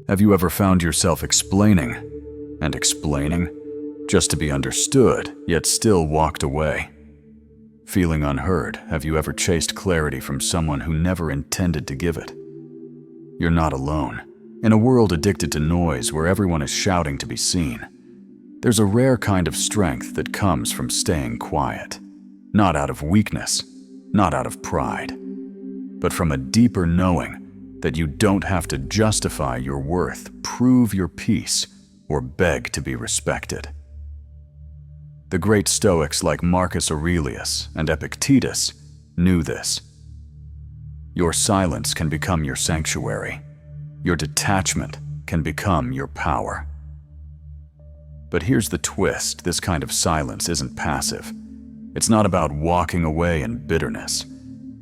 Have you ever found yourself explaining and explaining just to be understood, yet still walked away? Feeling unheard, have you ever chased clarity from someone who never intended to give it? You're not alone. In a world addicted to noise where everyone is shouting to be seen, there's a rare kind of strength that comes from staying quiet. Not out of weakness, not out of pride, but from a deeper knowing that you don't have to justify your worth, prove your peace, or beg to be respected. The great Stoics like Marcus Aurelius and Epictetus knew this. Your silence can become your sanctuary. Your detachment can become your power. But here's the twist: this kind of silence isn't passive. It's not about walking away in bitterness.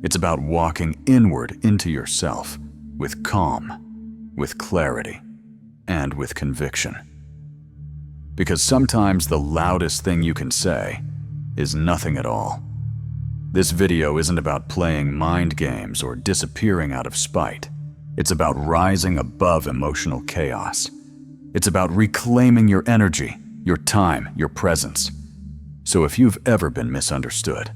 It's about walking inward into yourself with calm, with clarity, and with conviction. Because sometimes the loudest thing you can say is nothing at all. This video isn't about playing mind games or disappearing out of spite. It's about rising above emotional chaos. It's about reclaiming your energy, your time, your presence. So if you've ever been misunderstood,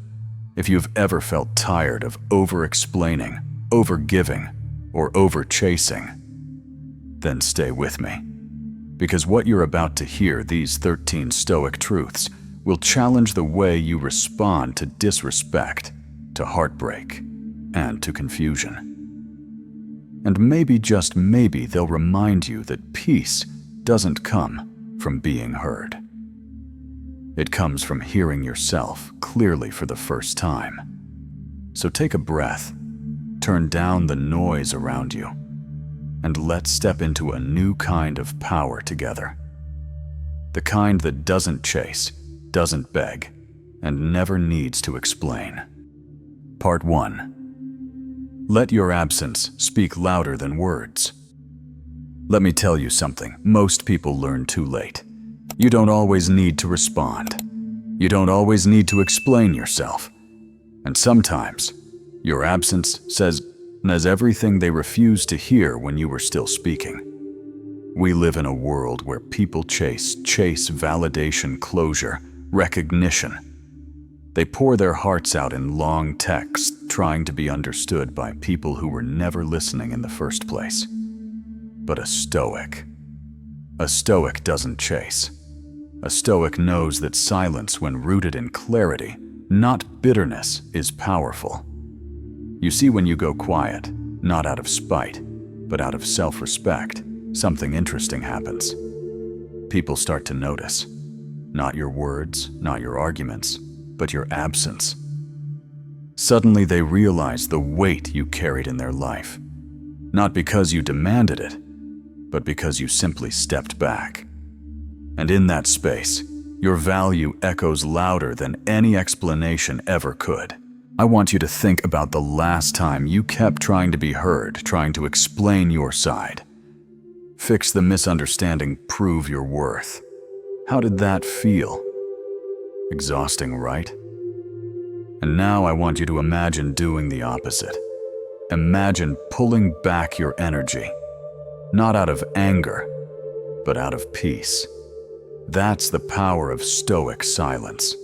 if you've ever felt tired of over-explaining, over-giving, or over-chasing, then stay with me. Because what you're about to hear, these 13 Stoic truths, will challenge the way you respond to disrespect, to heartbreak, and to confusion. And maybe, just maybe, they'll remind you that peace doesn't come from being heard. It comes from hearing yourself clearly for the first time. So take a breath, turn down the noise around you, and let's step into a new kind of power together. The kind that doesn't chase, doesn't beg, and never needs to explain. Part 1. Let your absence speak louder than words. Let me tell you something most people learn too late. You don't always need to respond. You don't always need to explain yourself. And sometimes, your absence says everything they refused to hear when you were still speaking. We live in a world where people chase validation, closure, recognition. They pour their hearts out in long texts, trying to be understood by people who were never listening in the first place. But a Stoic doesn't chase. A Stoic knows that silence, when rooted in clarity, not bitterness, is powerful. You see, when you go quiet, not out of spite, but out of self-respect, something interesting happens. People start to notice. Not your words, not your arguments, but your absence. Suddenly they realize the weight you carried in their life. Not because you demanded it, but because you simply stepped back. And in that space, your value echoes louder than any explanation ever could. I want you to think about the last time you kept trying to be heard, trying to explain your side. Fix the misunderstanding, prove your worth. How did that feel? Exhausting, right? And now I want you to imagine doing the opposite. Imagine pulling back your energy, not out of anger, but out of peace. That's the power of Stoic silence.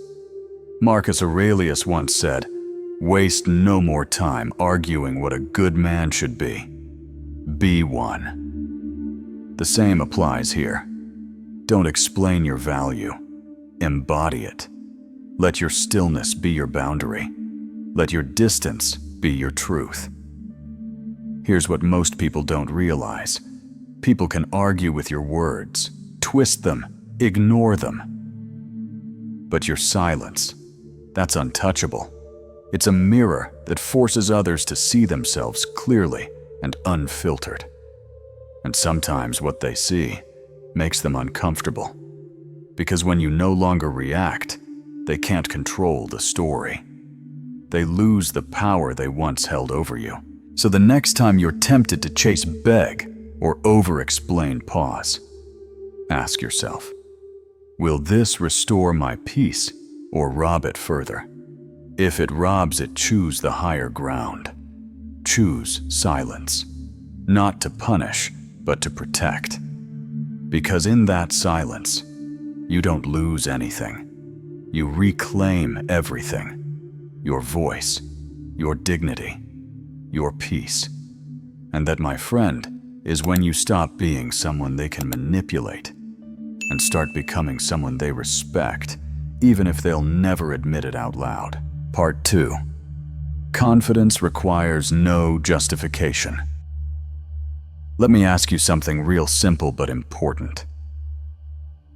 Marcus Aurelius once said, "Waste no more time arguing what a good man should be. Be one." The same applies here. Don't explain your value. Embody it. Let your stillness be your boundary. Let your distance be your truth. Here's what most people don't realize. People can argue with your words, twist them, ignore them. But your silence, that's untouchable. It's a mirror that forces others to see themselves clearly and unfiltered. And sometimes what they see makes them uncomfortable. Because when you no longer react, they can't control the story. They lose the power they once held over you. So the next time you're tempted to chase, beg, or over-explain, pause. Ask yourself, will this restore my peace or rob it further? If it robs it, choose the higher ground. Choose silence. Not to punish, but to protect. Because in that silence, you don't lose anything. You reclaim everything. Your voice, your dignity, your peace. And that, my friend, is when you stop being someone they can manipulate and start becoming someone they respect, even if they'll never admit it out loud. Part 2. Confidence requires no justification. Let me ask you something real simple but important.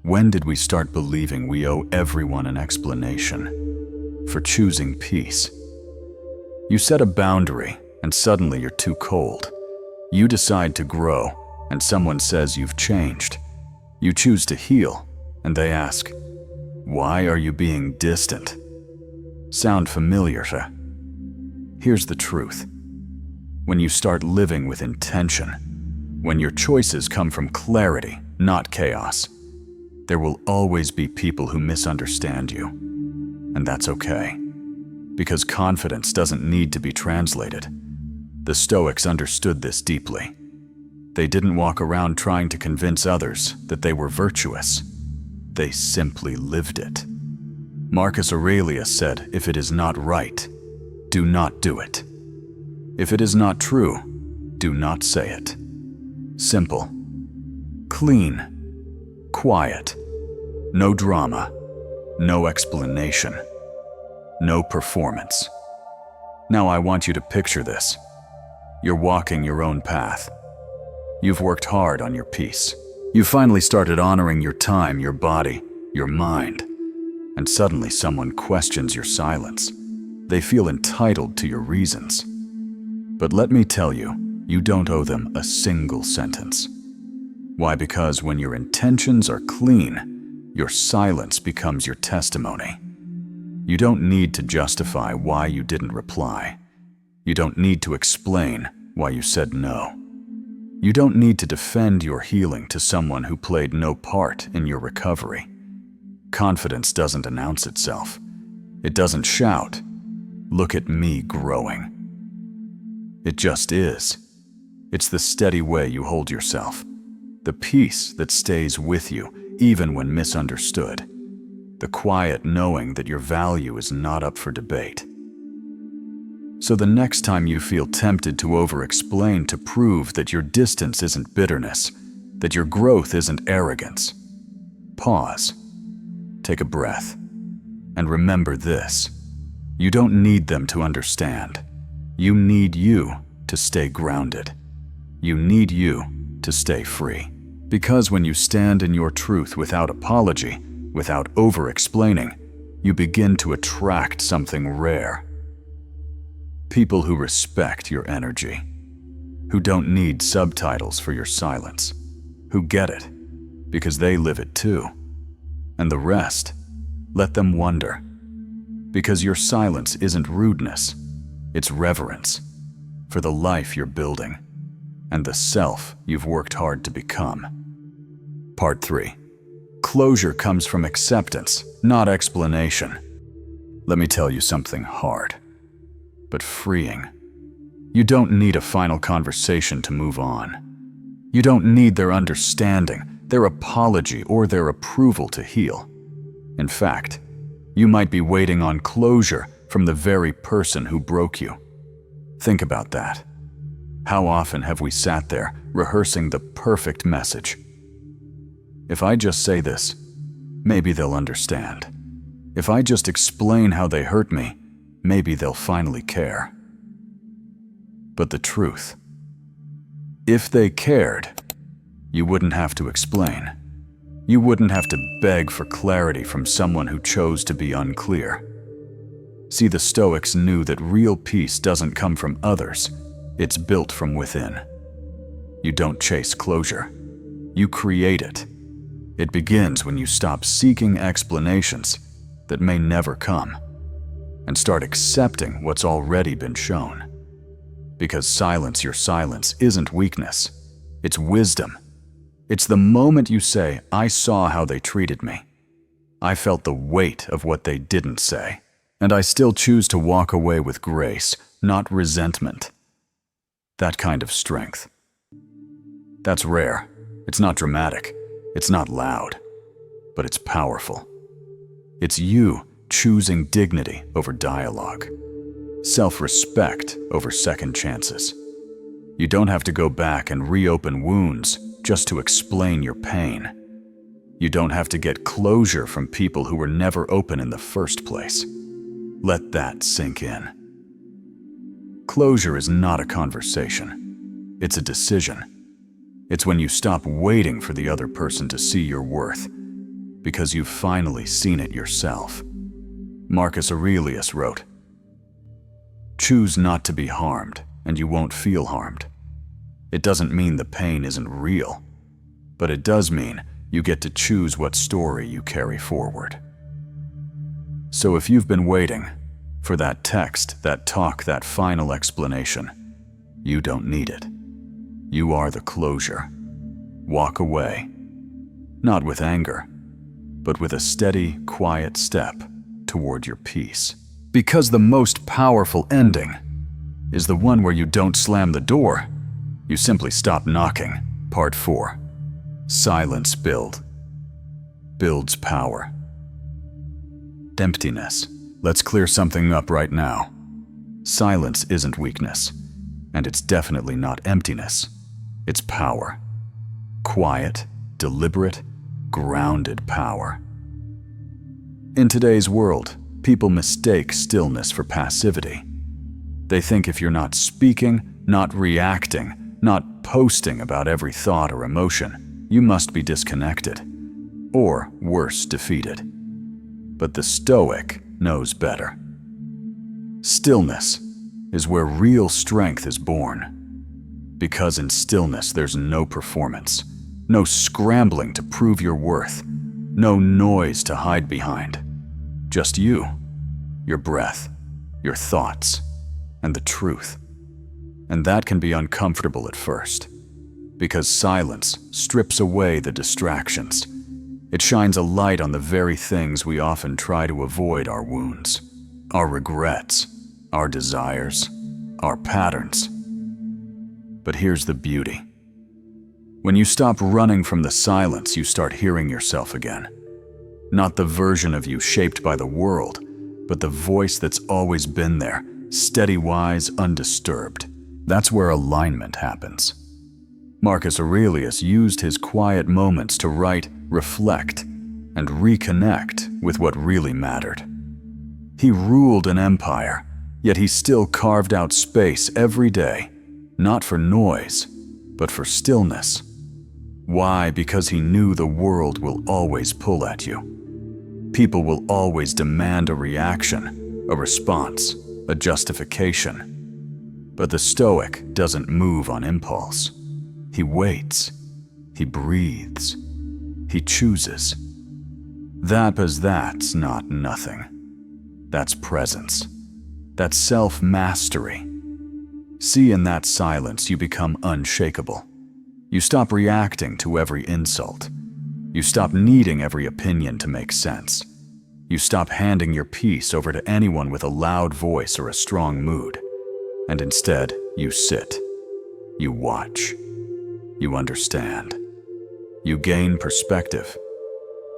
When did we start believing we owe everyone an explanation for choosing peace? You set a boundary, and suddenly you're too cold. You decide to grow, and someone says you've changed. You choose to heal, and they ask, "Why are you being distant?" Sound familiar, huh? Here's the truth. When you start living with intention, when your choices come from clarity, not chaos, there will always be people who misunderstand you. And that's okay, because confidence doesn't need to be translated. The Stoics understood this deeply. They didn't walk around trying to convince others that they were virtuous. They simply lived it. Marcus Aurelius said, "If it is not right, do not do it. If it is not true, do not say it." Simple, clean, quiet, no drama, no explanation, no performance. Now I want you to picture this. You're walking your own path. You've worked hard on your peace. You finally started honoring your time, your body, your mind. And suddenly someone questions your silence. They feel entitled to your reasons. But let me tell you, you don't owe them a single sentence. Why? Because when your intentions are clean, your silence becomes your testimony. You don't need to justify why you didn't reply. You don't need to explain why you said no. You don't need to defend your healing to someone who played no part in your recovery. Confidence doesn't announce itself. It doesn't shout, "Look at me growing." It just is. It's the steady way you hold yourself, the peace that stays with you even when misunderstood, the quiet knowing that your value is not up for debate. So the next time you feel tempted to over-explain to prove that your distance isn't bitterness, that your growth isn't arrogance, pause, take a breath, and remember this. You don't need them to understand. You need you to stay grounded. You need you to stay free. Because when you stand in your truth without apology, without over-explaining, you begin to attract something rare. People who respect your energy, who don't need subtitles for your silence, who get it because they live it too. And the rest, let them wonder. Because your silence isn't rudeness, it's reverence for the life you're building and the self you've worked hard to become. Part 3. Closure comes from acceptance, not explanation. Let me tell you something hard, but freeing. You don't need a final conversation to move on. You don't need their understanding, their apology, or their approval to heal. In fact, you might be waiting on closure from the very person who broke you. Think about that. How often have we sat there rehearsing the perfect message? If I just say this, maybe they'll understand. If I just explain how they hurt me, maybe they'll finally care. But the truth, if they cared, you wouldn't have to explain. You wouldn't have to beg for clarity from someone who chose to be unclear. See, the Stoics knew that real peace doesn't come from others, it's built from within. You don't chase closure, you create it. It begins when you stop seeking explanations that may never come and start accepting what's already been shown. Because silence your silence isn't weakness, it's wisdom. It's the moment you say, "I saw how they treated me. I felt the weight of what they didn't say, and I still choose to walk away with grace, not resentment." That kind of strength. That's rare. It's not dramatic. It's not loud. But it's powerful. It's you choosing dignity over dialogue, self-respect over second chances. You don't have to go back and reopen wounds just to explain your pain. You don't have to get closure from people who were never open in the first place. Let that sink in. Closure is not a conversation. It's a decision. It's when you stop waiting for the other person to see your worth, because you've finally seen it yourself. Marcus Aurelius wrote, "Choose not to be harmed, and you won't feel harmed." It doesn't mean the pain isn't real, but it does mean you get to choose what story you carry forward. So if you've been waiting for that text, that talk, that final explanation, you don't need it. You are the closure. Walk away, not with anger, but with a steady, quiet step toward your peace. Because the most powerful ending is the one where you don't slam the door, you simply stop knocking. Part 4. Silence builds power. Emptiness. Let's clear something up right now. Silence isn't weakness, and it's definitely not emptiness. It's power. Quiet, deliberate, grounded power. In today's world, people mistake stillness for passivity. They think if you're not speaking, not reacting, not posting about every thought or emotion, you must be disconnected, or worse, defeated. But the Stoic knows better. Stillness is where real strength is born. Because in stillness there's no performance, no scrambling to prove your worth, no noise to hide behind. Just you, your breath, your thoughts, and the truth. And that can be uncomfortable at first, because silence strips away the distractions. It shines a light on the very things we often try to avoid: our wounds, our regrets, our desires, our patterns. But here's the beauty. When you stop running from the silence, you start hearing yourself again. Not the version of you shaped by the world, but the voice that's always been there, steady-wise, undisturbed. That's where alignment happens. Marcus Aurelius used his quiet moments to write, reflect, and reconnect with what really mattered. He ruled an empire, yet he still carved out space every day, not for noise, but for stillness. Why? Because he knew the world will always pull at you. People will always demand a reaction, a response, a justification. But the Stoic doesn't move on impulse. He waits. He breathes. He chooses. That's not nothing. That's presence. That's self-mastery. See, in that silence, you become unshakable. You stop reacting to every insult. You stop needing every opinion to make sense. You stop handing your peace over to anyone with a loud voice or a strong mood. And instead, you sit. You watch. You understand. You gain perspective.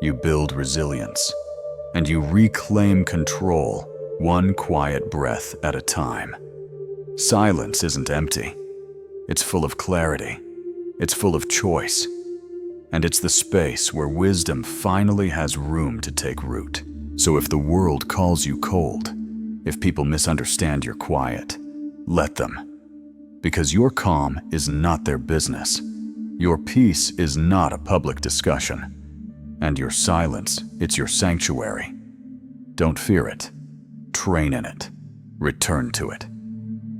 You build resilience. And you reclaim control, one quiet breath at a time. Silence isn't empty. It's full of clarity. It's full of choice. And it's the space where wisdom finally has room to take root. So if the world calls you cold, if people misunderstand your quiet, let them. Because your calm is not their business. Your peace is not a public discussion. And your silence, it's your sanctuary. Don't fear it. Train in it. Return to it.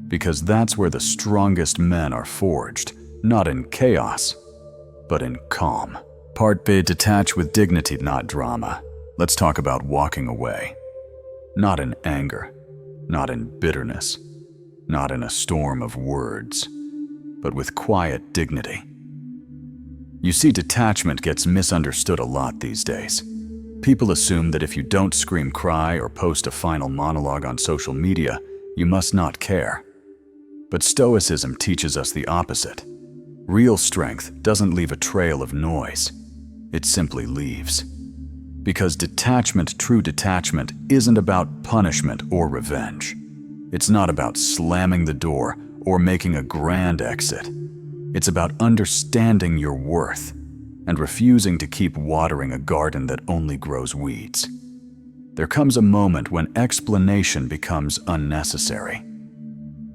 Because that's where the strongest men are forged, not in chaos, but in calm. Part B, detach with dignity, not drama. Let's talk about walking away. Not in anger, not in bitterness, not in a storm of words, but with quiet dignity. You see, detachment gets misunderstood a lot these days. People assume that if you don't scream, cry, or post a final monologue on social media, you must not care. But Stoicism teaches us the opposite. Real strength doesn't leave a trail of noise. It simply leaves. Because detachment, true detachment, isn't about punishment or revenge. It's not about slamming the door or making a grand exit. It's about understanding your worth and refusing to keep watering a garden that only grows weeds. There comes a moment when explanation becomes unnecessary.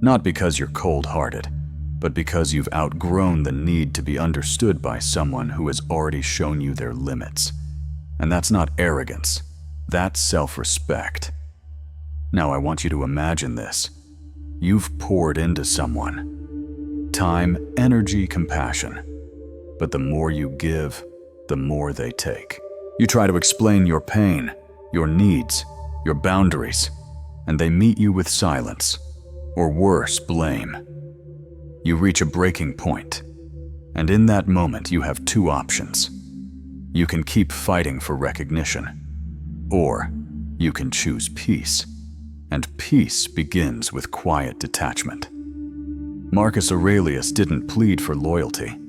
Not because you're cold-hearted, but because you've outgrown the need to be understood by someone who has already shown you their limits. And that's not arrogance, that's self-respect. Now I want you to imagine this. You've poured into someone. Time, energy, compassion. But the more you give, the more they take. You try to explain your pain, your needs, your boundaries, and they meet you with silence, or worse, blame. You reach a breaking point, and in that moment you have two options. You can keep fighting for recognition, or you can choose peace. And peace begins with quiet detachment. Marcus Aurelius didn't plead for loyalty.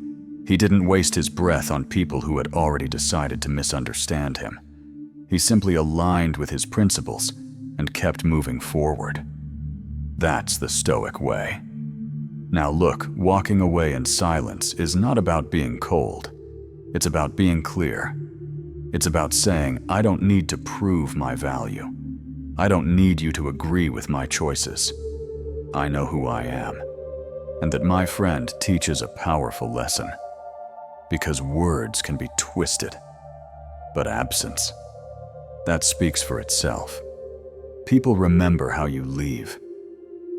He didn't waste his breath on people who had already decided to misunderstand him. He simply aligned with his principles and kept moving forward. That's the Stoic way. Now look, walking away in silence is not about being cold. It's about being clear. It's about saying, I don't need to prove my value. I don't need you to agree with my choices. I know who I am, and that my friend teaches a powerful lesson. Because words can be twisted, but absence, that speaks for itself. People remember how you leave.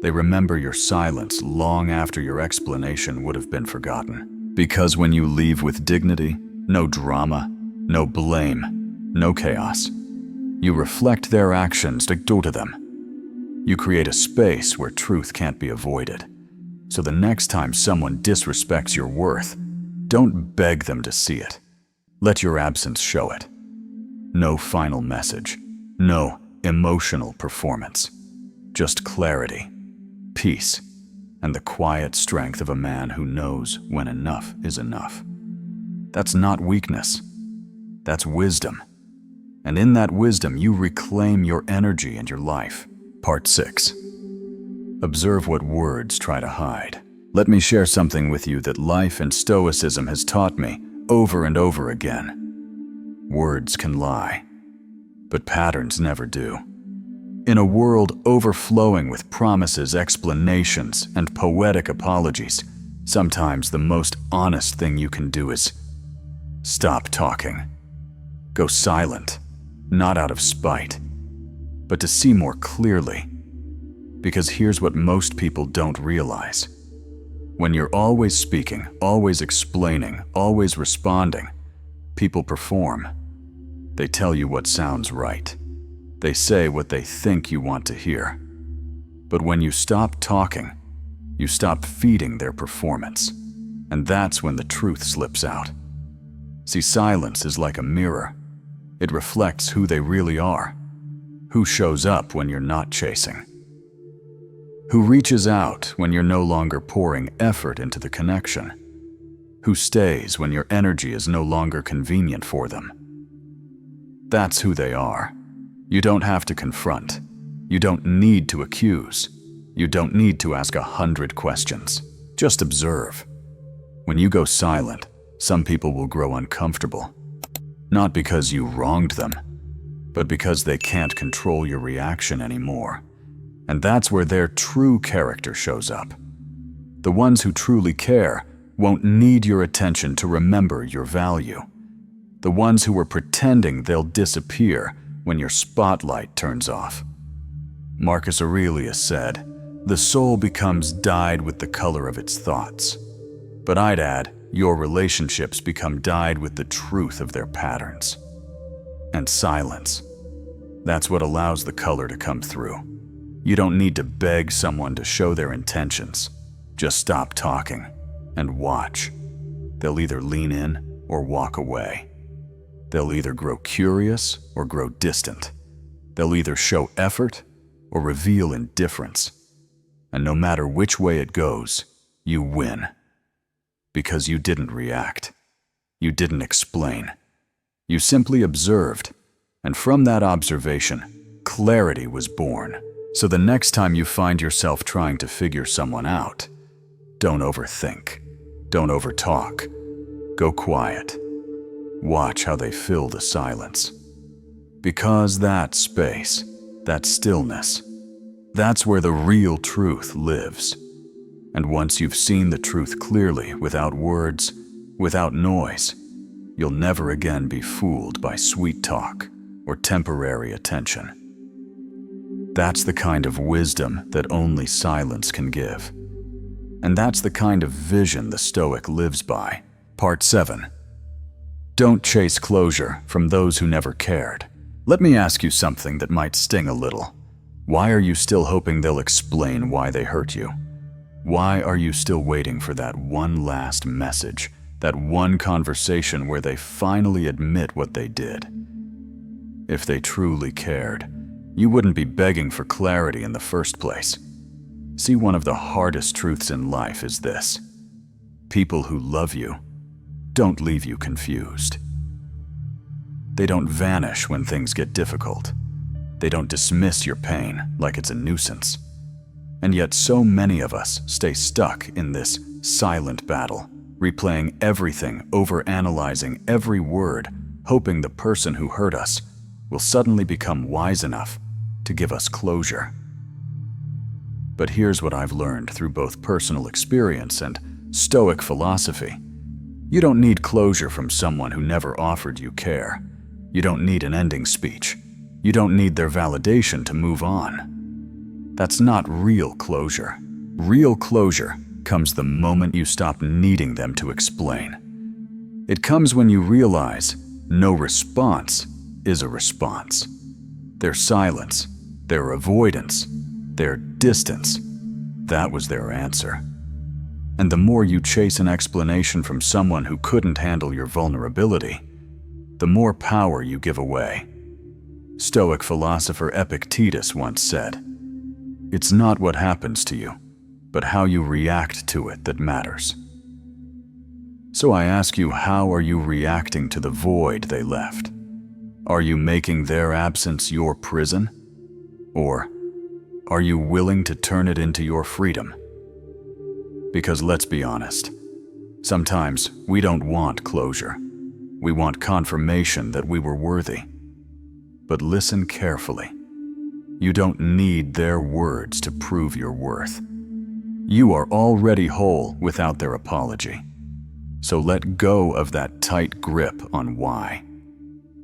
They remember your silence long after your explanation would have been forgotten. Because when you leave with dignity, no drama, no blame, no chaos, you reflect their actions to do to them. You create a space where truth can't be avoided. So the next time someone disrespects your worth, don't beg them to see it. Let your absence show it. No final message, no emotional performance, just clarity, peace, and the quiet strength of a man who knows when enough is enough. That's not weakness, that's wisdom. And in that wisdom, you reclaim your energy and your life. Part 6. Observe what words try to hide. Let me share something with you that life and Stoicism has taught me over and over again. Words can lie, but patterns never do. In a world overflowing with promises, explanations, and poetic apologies, sometimes the most honest thing you can do is stop talking. Go silent, not out of spite, but to see more clearly. Because here's what most people don't realize. When you're always speaking, always explaining, always responding, people perform. They tell you what sounds right. They say what they think you want to hear. But when you stop talking, you stop feeding their performance. And that's when the truth slips out. See, silence is like a mirror. It reflects who they really are. Who shows up when you're not chasing. Who reaches out when you're no longer pouring effort into the connection. Who stays when your energy is no longer convenient for them. That's who they are. You don't have to confront. You don't need to accuse. You don't need to ask 100 questions. Just observe. When you go silent, some people will grow uncomfortable. Not because you wronged them, but because they can't control your reaction anymore. And that's where their true character shows up. The ones who truly care won't need your attention to remember your value. The ones who are pretending they'll disappear when your spotlight turns off. Marcus Aurelius said, "The soul becomes dyed with the color of its thoughts." But I'd add, your relationships become dyed with the truth of their patterns. And silence. That's what allows the color to come through. You don't need to beg someone to show their intentions. Just stop talking and watch. They'll either lean in or walk away. They'll either grow curious or grow distant. They'll either show effort or reveal indifference. And no matter which way it goes, you win. because you didn't react. You didn't explain. You simply observed, and from that observation, clarity was born. So the next time you find yourself trying to figure someone out, don't overthink. Don't overtalk. Go quiet. Watch how they fill the silence. Because that space, that stillness, that's where the real truth lives. And once you've seen the truth clearly, without words, without noise, you'll never again be fooled by sweet talk or temporary attention. That's the kind of wisdom that only silence can give. And that's the kind of vision the Stoic lives by. Part 7. Don't chase closure from those who never cared. Let me ask you something that might sting a little. Why are you still hoping they'll explain why they hurt you? Why are you still waiting for that one last message, that one conversation where they finally admit what they did? If they truly cared, you wouldn't be begging for clarity in the first place. See, one of the hardest truths in life is this: people who love you don't leave you confused. They don't vanish when things get difficult. They don't dismiss your pain like it's a nuisance. And yet so many of us stay stuck in this silent battle, replaying everything, overanalyzing every word, hoping the person who hurt us will suddenly become wise enough to give us closure. But here's what I've learned through both personal experience and Stoic philosophy. You don't need closure from someone who never offered you care. You don't need an ending speech. You don't need their validation to move on. That's not real closure. Real closure comes the moment you stop needing them to explain. It comes when you realize no response is a response. Their silence, their avoidance, their distance, that was their answer. And the more you chase an explanation from someone who couldn't handle your vulnerability, the more power you give away. Stoic philosopher Epictetus once said, "It's not what happens to you, but how you react to it that matters." So I ask you, how are you reacting to the void they left? Are you making their absence your prison? Or are you willing to turn it into your freedom? Because let's be honest, sometimes we don't want closure. We want confirmation that we were worthy. But listen carefully. You don't need their words to prove your worth. You are already whole without their apology. So let go of that tight grip on why.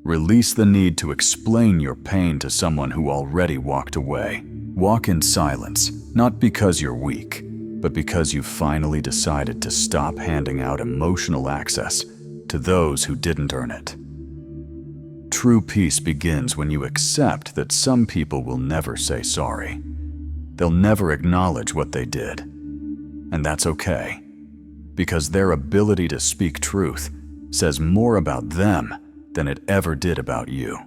Release the need to explain your pain to someone who already walked away. Walk in silence, not because you're weak, but because you've finally decided to stop handing out emotional access to those who didn't earn it. True peace begins when you accept that some people will never say sorry. They'll never acknowledge what they did. And that's okay, because their ability to speak truth says more about them than it ever did about you.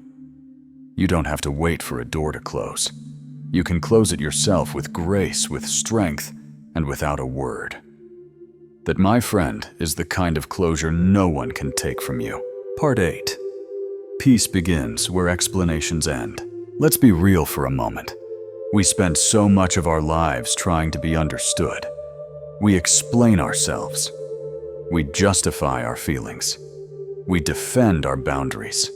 You don't have to wait for a door to close. You can close it yourself with grace, with strength, and without a word. That, my friend, is the kind of closure no one can take from you. Part 8. Peace begins where explanations end. Let's be real for a moment. We spend so much of our lives trying to be understood. We explain ourselves. We justify our feelings. We defend our boundaries.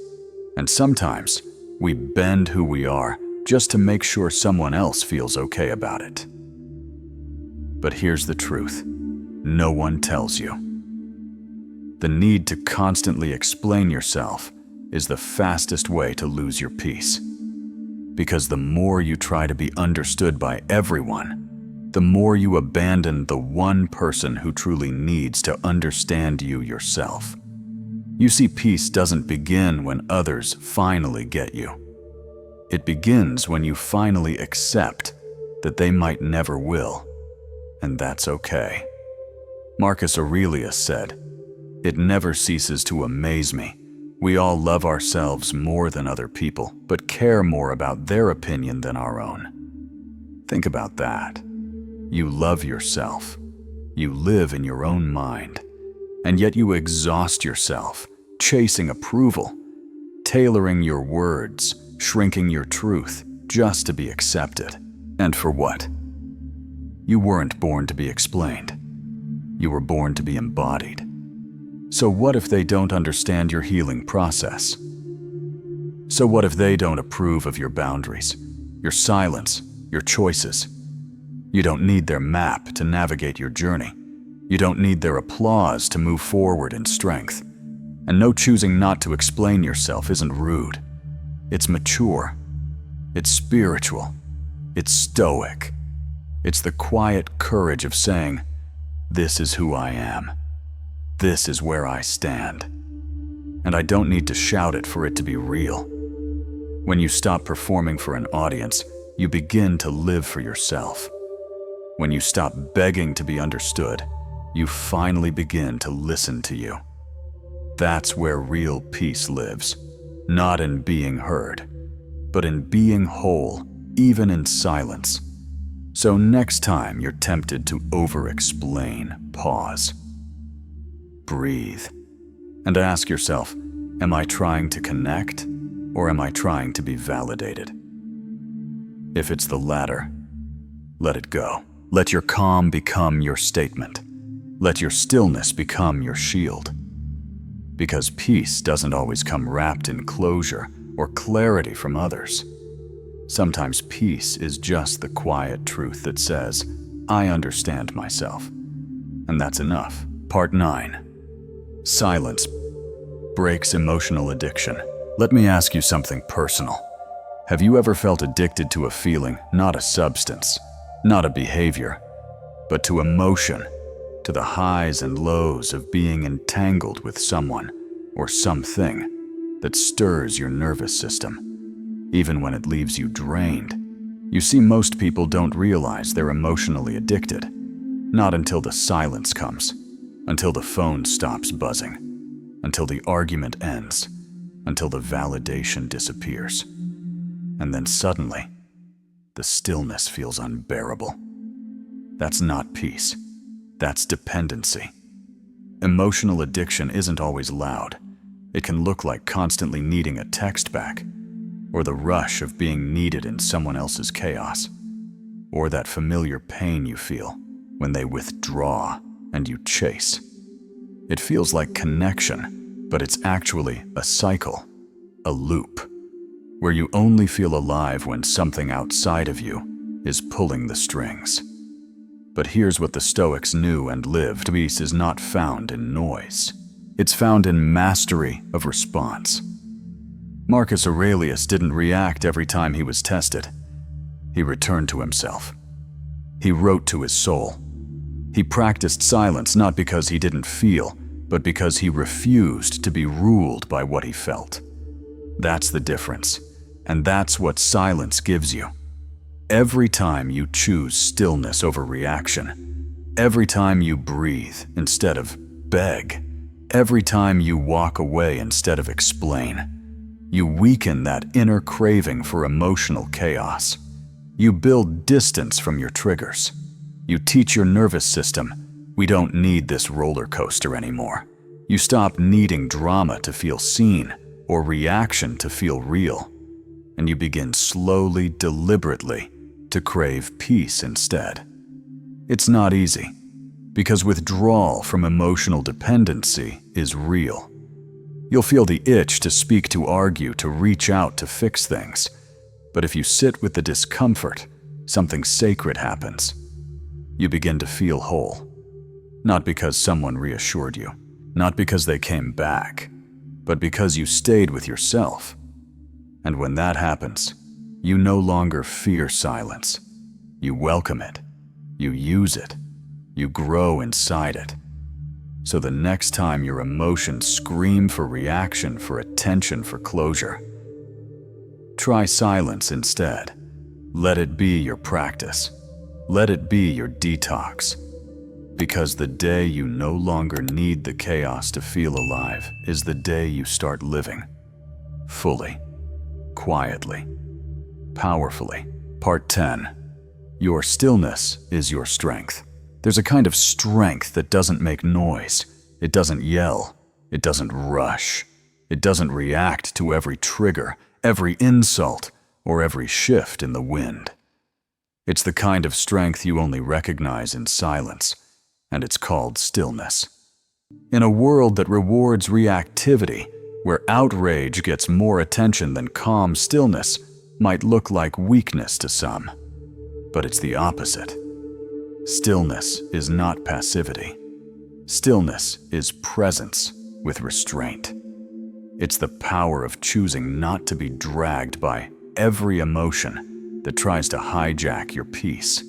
And sometimes we bend who we are just to make sure someone else feels okay about it. But here's the truth. No one tells you. The need to constantly explain yourself is the fastest way to lose your peace. Because the more you try to be understood by everyone, the more you abandon the one person who truly needs to understand you yourself. You see, peace doesn't begin when others finally get you. It begins when you finally accept that they might never will, and that's okay. Marcus Aurelius said, "It never ceases to amaze me. We all love ourselves more than other people, but care more about their opinion than our own." Think about that. You love yourself. You live in your own mind, And yet you exhaust yourself, chasing approval, tailoring your words, shrinking your truth, just to be accepted. And for what? You weren't born to be explained. You were born to be embodied. So what if they don't understand your healing process? So what if they don't approve of your boundaries, your silence, your choices? You don't need their map to navigate your journey. You don't need their applause to move forward in strength. And no, choosing not to explain yourself isn't rude. It's mature. It's spiritual. It's stoic. It's the quiet courage of saying, "This is who I am. This is where I stand." And I don't need to shout it for it to be real. When you stop performing for an audience, you begin to live for yourself. When you stop begging to be understood, you finally begin to listen to you. That's where real peace lives, not in being heard, but in being whole, even in silence. So next time you're tempted to over-explain, pause. Breathe. And ask yourself, am I trying to connect, or am I trying to be validated? If it's the latter, let it go. Let your calm become your statement. Let your stillness become your shield. Because peace doesn't always come wrapped in closure or clarity from others. Sometimes peace is just the quiet truth that says, I understand myself. And that's enough. Part 9. Silence breaks emotional addiction. Let me ask you something personal. Have you ever felt addicted to a feeling, not a substance, not a behavior, but to emotion, to the highs and lows of being entangled with someone or something that stirs your nervous system, even when it leaves you drained? You see, most people don't realize they're emotionally addicted, not until the silence comes, until the phone stops buzzing, until the argument ends, until the validation disappears. And then suddenly, the stillness feels unbearable. That's not peace. That's dependency. Emotional addiction isn't always loud. It can look like constantly needing a text back, or the rush of being needed in someone else's chaos, or that familiar pain you feel when they withdraw and you chase. It feels like connection, but it's actually a cycle, a loop, where you only feel alive when something outside of you is pulling the strings. But here's what the Stoics knew and lived. Peace is not found in noise. It's found in mastery of response. Marcus Aurelius didn't react every time he was tested. He returned to himself. He wrote to his soul. He practiced silence not because he didn't feel, but because he refused to be ruled by what he felt. That's the difference. And that's what silence gives you. Every time you choose stillness over reaction, every time you breathe instead of beg, every time you walk away instead of explain, you weaken that inner craving for emotional chaos. You build distance from your triggers. You teach your nervous system, we don't need this roller coaster anymore. You stop needing drama to feel seen or reaction to feel real. And you begin slowly, deliberately, to crave peace instead. It's not easy, because withdrawal from emotional dependency is real. You'll feel the itch to speak, to argue, to reach out, to fix things. But if you sit with the discomfort, something sacred happens. You begin to feel whole. Not because someone reassured you, not because they came back, but because you stayed with yourself. And when that happens, you no longer fear silence. You welcome it. You use it. You grow inside it. So the next time your emotions scream for reaction, for attention, for closure, try silence instead. Let it be your practice. Let it be your detox. Because the day you no longer need the chaos to feel alive is the day you start living fully. Quietly, powerfully. Part 10. Your stillness is your strength. There's a kind of strength that doesn't make noise. It doesn't yell. It doesn't rush. It doesn't react to every trigger, every insult, or every shift in the wind. It's the kind of strength you only recognize in silence, and it's called stillness. In a world that rewards reactivity, where outrage gets more attention than calm stillness might look like weakness to some. But it's the opposite. Stillness is not passivity. Stillness is presence with restraint. It's the power of choosing not to be dragged by every emotion that tries to hijack your peace.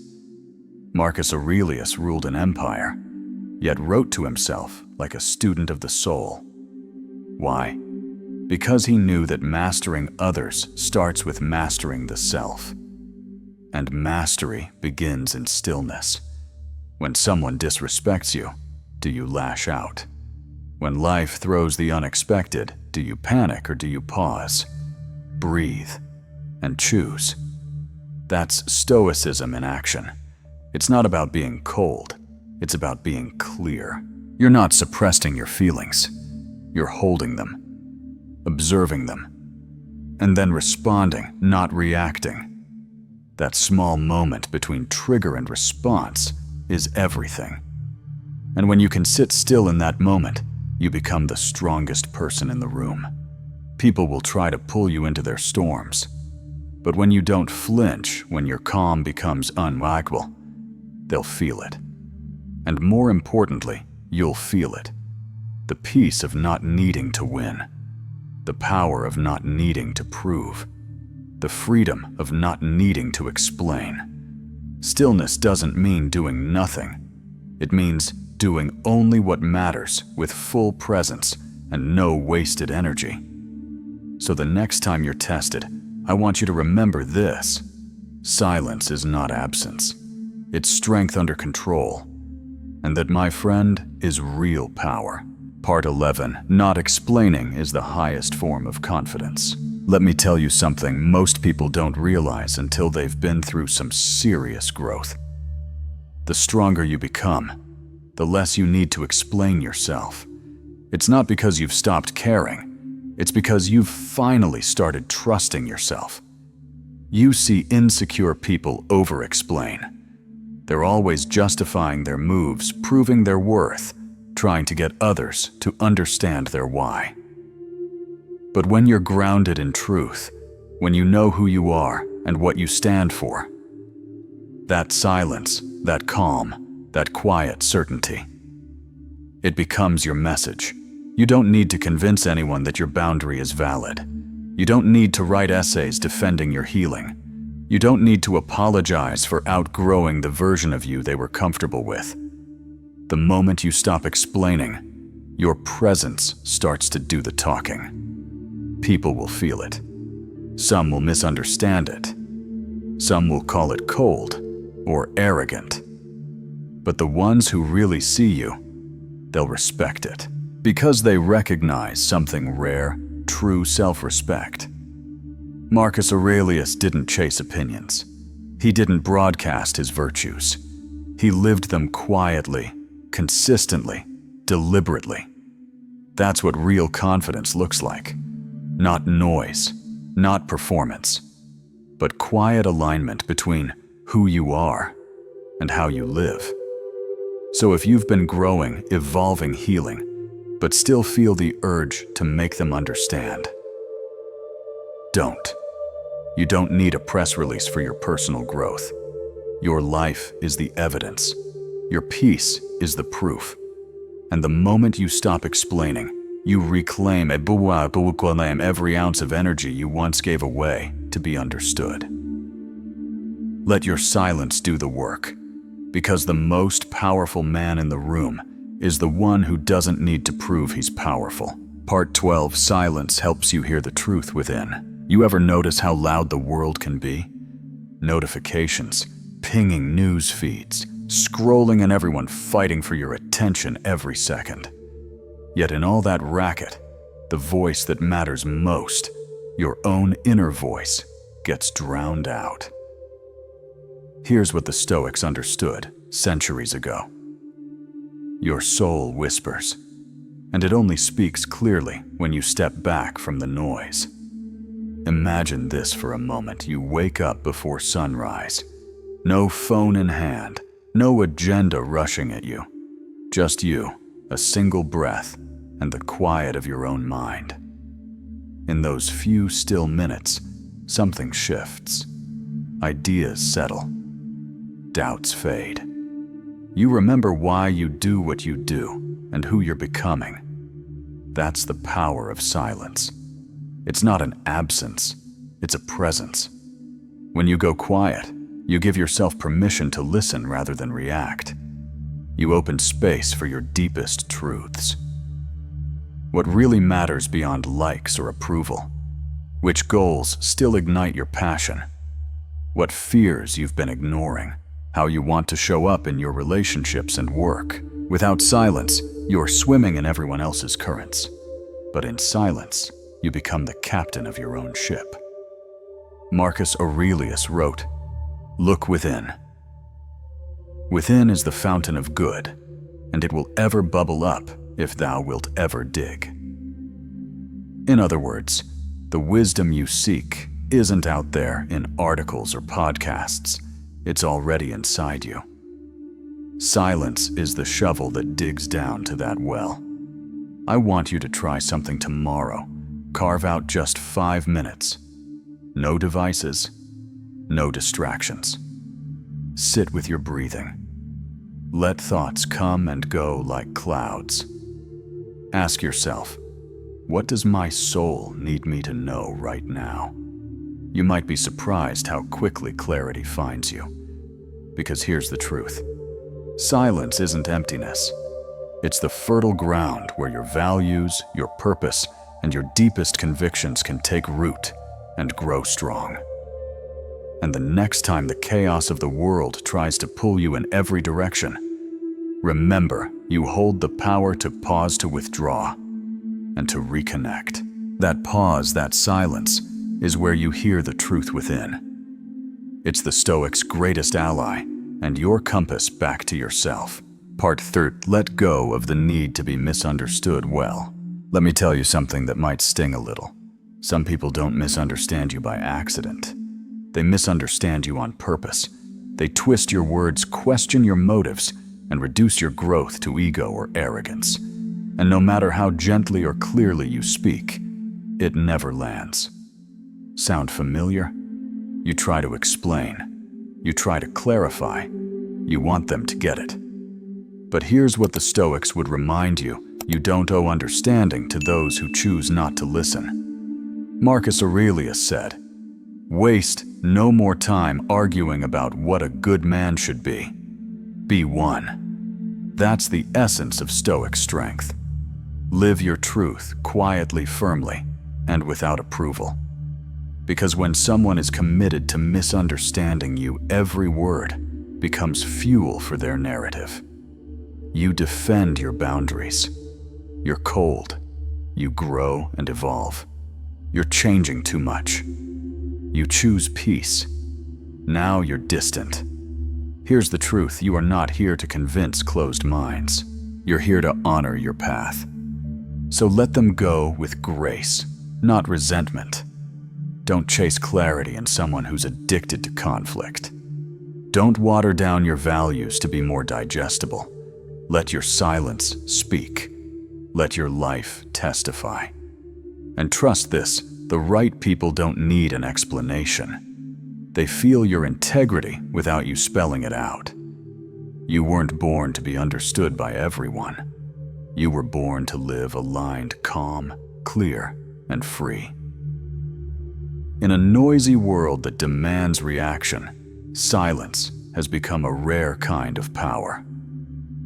Marcus Aurelius ruled an empire, yet wrote to himself like a student of the soul. Why? Because he knew that mastering others starts with mastering the self. And mastery begins in stillness. When someone disrespects you, do you lash out? When life throws the unexpected, do you panic or do you pause? Breathe and choose. That's Stoicism in action. It's not about being cold. It's about being clear. You're not suppressing your feelings. You're holding them, observing them, and then responding, not reacting. That small moment between trigger and response is everything. And when you can sit still in that moment, you become the strongest person in the room. People will try to pull you into their storms. But when you don't flinch, when your calm becomes unlikable, they'll feel it. And more importantly, you'll feel it. The peace of not needing to win. The power of not needing to prove. The freedom of not needing to explain. Stillness doesn't mean doing nothing. It means doing only what matters with full presence and no wasted energy. So the next time you're tested, I want you to remember this. Silence is not absence. It's strength under control. And that, my friend, is real power. Part 11. Not explaining is the highest form of confidence. Let me tell you something most people don't realize until they've been through some serious growth. The stronger you become, the less you need to explain yourself. It's not because you've stopped caring. It's because you've finally started trusting yourself. You see insecure people over-explain. They're always justifying their moves, proving their worth, trying to get others to understand their why. But when you're grounded in truth, when you know who you are and what you stand for, that silence, that calm, that quiet certainty, it becomes your message. You don't need to convince anyone that your boundary is valid. You don't need to write essays defending your healing. You don't need to apologize for outgrowing the version of you they were comfortable with. The moment you stop explaining, your presence starts to do the talking. People will feel it. Some will misunderstand it. Some will call it cold or arrogant. But the ones who really see you, they'll respect it because they recognize something rare, true self-respect. Marcus Aurelius didn't chase opinions. He didn't broadcast his virtues. He lived them quietly, consistently, deliberately. That's what real confidence looks like. Not noise, not performance, but quiet alignment between who you are and how you live. So if you've been growing, evolving, healing, but still feel the urge to make them understand, don't. You don't need a press release for your personal growth. Your life is the evidence. Your peace is the proof. And the moment you stop explaining, you reclaim every ounce of energy you once gave away to be understood. Let your silence do the work, because the most powerful man in the room is the one who doesn't need to prove he's powerful. Part 12. Silence helps you hear the truth within. You ever notice how loud the world can be? Notifications, pinging news feeds, scrolling and everyone fighting for your attention every second. Yet in all that racket, the voice that matters most, your own inner voice, gets drowned out. Here's what the Stoics understood centuries ago. Your soul whispers, and it only speaks clearly when you step back from the noise. Imagine this for a moment. You wake up before sunrise. No phone in hand, no agenda rushing at you. Just you, a single breath, and the quiet of your own mind. In those few still minutes, something shifts. Ideas settle. Doubts fade. You remember why you do what you do and who you're becoming. That's the power of silence. It's not an absence, it's a presence. When you go quiet, you give yourself permission to listen rather than react. You open space for your deepest truths. What really matters beyond likes or approval? Which goals still ignite your passion? What fears you've been ignoring? How you want to show up in your relationships and work? Without silence, you're swimming in everyone else's currents. But in silence, you become the captain of your own ship. Marcus Aurelius wrote, "Look within. Within is the fountain of good, and it will ever bubble up if thou wilt ever dig." In other words, the wisdom you seek isn't out there in articles or podcasts. It's already inside you. Silence is the shovel that digs down to that well. I want you to try something tomorrow. Carve out just 5 minutes. No devices, no distractions. Sit with your breathing. Let thoughts come and go like clouds. Ask yourself, what does my soul need me to know right now? You might be surprised how quickly clarity finds you. Because here's the truth. Silence isn't emptiness. It's the fertile ground where your values, your purpose, and your deepest convictions can take root and grow strong. And the next time the chaos of the world tries to pull you in every direction, remember you hold the power to pause, to withdraw, and to reconnect. That pause, that silence, is where you hear the truth within. It's the Stoic's greatest ally, and your compass back to yourself. Part 3. Let go of the need to be misunderstood well. Let me tell you something that might sting a little. Some people don't misunderstand you by accident. They misunderstand you on purpose. They twist your words, question your motives, and reduce your growth to ego or arrogance. And no matter how gently or clearly you speak, it never lands. Sound familiar? You try to explain. You try to clarify. You want them to get it. But here's what the Stoics would remind you: you don't owe understanding to those who choose not to listen. Marcus Aurelius said, "Waste no more time arguing about what a good man should be. Be one." That's the essence of Stoic strength. Live your truth quietly, firmly, and without approval. Because when someone is committed to misunderstanding you, every word becomes fuel for their narrative. You defend your boundaries. You're cold. You grow and evolve. You're changing too much. You choose peace. Now you're distant. Here's the truth: you are not here to convince closed minds. You're here to honor your path. So let them go with grace, not resentment. Don't chase clarity in someone who's addicted to conflict. Don't water down your values to be more digestible. Let your silence speak. Let your life testify. And trust this, the right people don't need an explanation. They feel your integrity without you spelling it out. You weren't born to be understood by everyone. You were born to live aligned, calm, clear, and free. In a noisy world that demands reaction, silence has become a rare kind of power.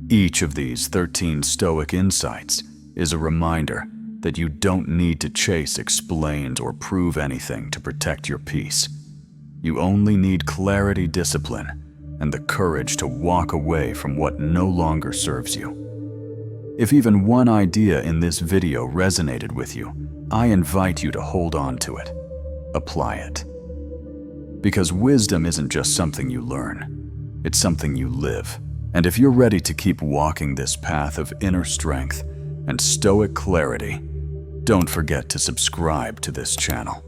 Each of these 13 Stoic insights is a reminder that you don't need to chase, explain, or prove anything to protect your peace. You only need clarity, discipline, and the courage to walk away from what no longer serves you. If even one idea in this video resonated with you, I invite you to hold on to it. Apply it. Because wisdom isn't just something you learn, it's something you live. And if you're ready to keep walking this path of inner strength, and Stoic clarity, don't forget to subscribe to this channel.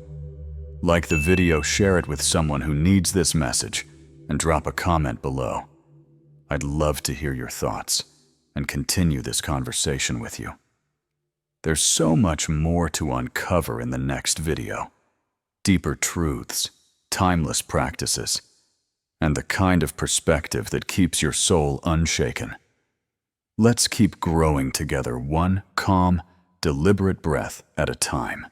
Like the video, share it with someone who needs this message, and drop a comment below. I'd love to hear your thoughts and continue this conversation with you. There's so much more to uncover in the next video. Deeper truths, timeless practices, and the kind of perspective that keeps your soul unshaken. Let's keep growing together, one calm, deliberate breath at a time.